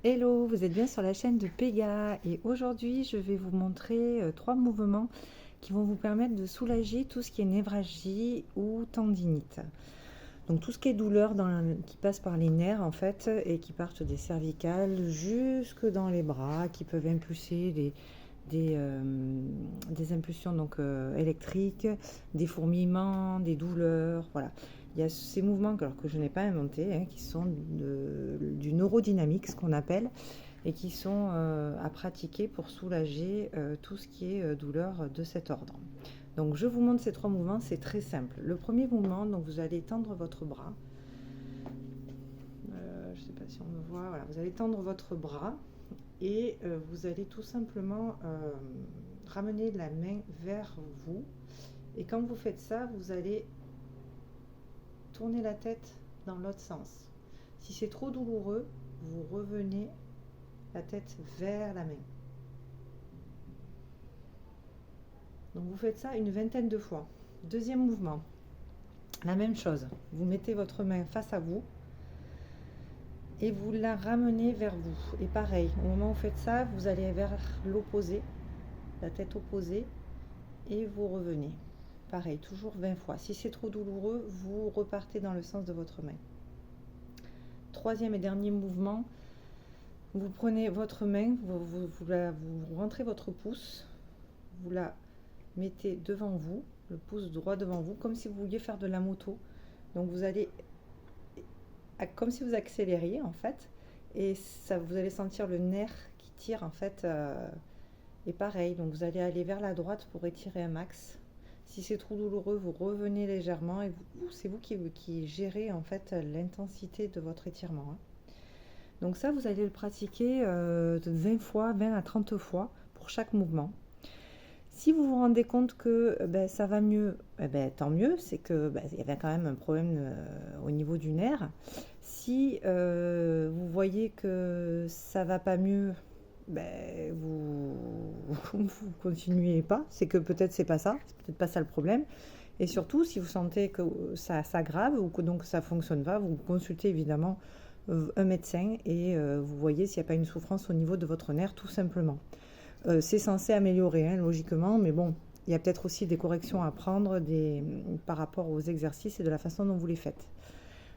Hello, vous êtes bien sur la chaîne de Pega et aujourd'hui je vais vous montrer 3 mouvements qui vont vous permettre de soulager tout ce qui est névralgie ou tendinite. Donc tout ce qui est douleur qui passe par les nerfs en fait et qui partent des cervicales jusque dans les bras, qui peuvent impulser des impulsions électriques, des fourmillements, des douleurs, voilà. Il y a ces mouvements que je n'ai pas inventés, hein, qui sont du neurodynamique, ce qu'on appelle, et qui sont à pratiquer pour soulager tout ce qui est douleur de cet ordre. Donc je vous montre ces 3 mouvements, c'est très simple. Le premier mouvement, donc vous allez tendre votre bras. Je ne sais pas si on me voit, voilà, vous allez tendre votre bras et vous allez tout simplement ramener la main vers vous. Et quand vous faites ça, vous allez tourner la tête dans l'autre sens. Si c'est trop douloureux, vous revenez la tête vers la main. Donc vous faites ça une vingtaine de fois. Deuxième mouvement, la même chose. Vous mettez votre main face à vous et vous la ramenez vers vous. Et pareil, au moment où vous faites ça, vous allez vers l'opposé, la tête opposée, et vous revenez. Pareil, toujours 20 fois. Si c'est trop douloureux, vous repartez dans le sens de votre main. Troisième et dernier mouvement, vous prenez votre main, vous rentrez votre pouce, vous la mettez devant vous, le pouce droit devant vous, comme si vous vouliez faire de la moto. Donc vous allez, comme si vous accélériez en fait, et ça, vous allez sentir le nerf qui tire en fait. Et pareil, donc vous allez aller vers la droite pour étirer un max. Si c'est trop douloureux, vous revenez légèrement et c'est vous qui gérez en fait l'intensité de votre étirement, hein. Donc ça, vous allez le pratiquer 20 fois, 20 à 30 fois pour chaque mouvement. Si vous vous rendez compte que ça va mieux, tant mieux, c'est que il y avait quand même un problème au niveau du nerf. Si vous voyez que ça va pas mieux, vous continuez pas, c'est que peut-être c'est pas ça, c'est peut-être pas ça le problème. Et surtout, si vous sentez que ça s'aggrave ou que donc ça fonctionne pas, vous consultez évidemment un médecin et vous voyez s'il n'y a pas une souffrance au niveau de votre nerf, tout simplement. C'est censé améliorer, hein, logiquement, mais bon, il y a peut-être aussi des corrections à prendre par rapport aux exercices et de la façon dont vous les faites.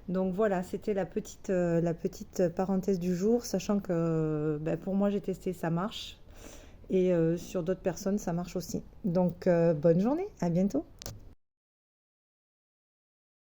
Donc voilà, c'était la petite parenthèse du jour, sachant que pour moi j'ai testé, ça marche, et sur d'autres personnes ça marche aussi. Donc bonne journée, à bientôt.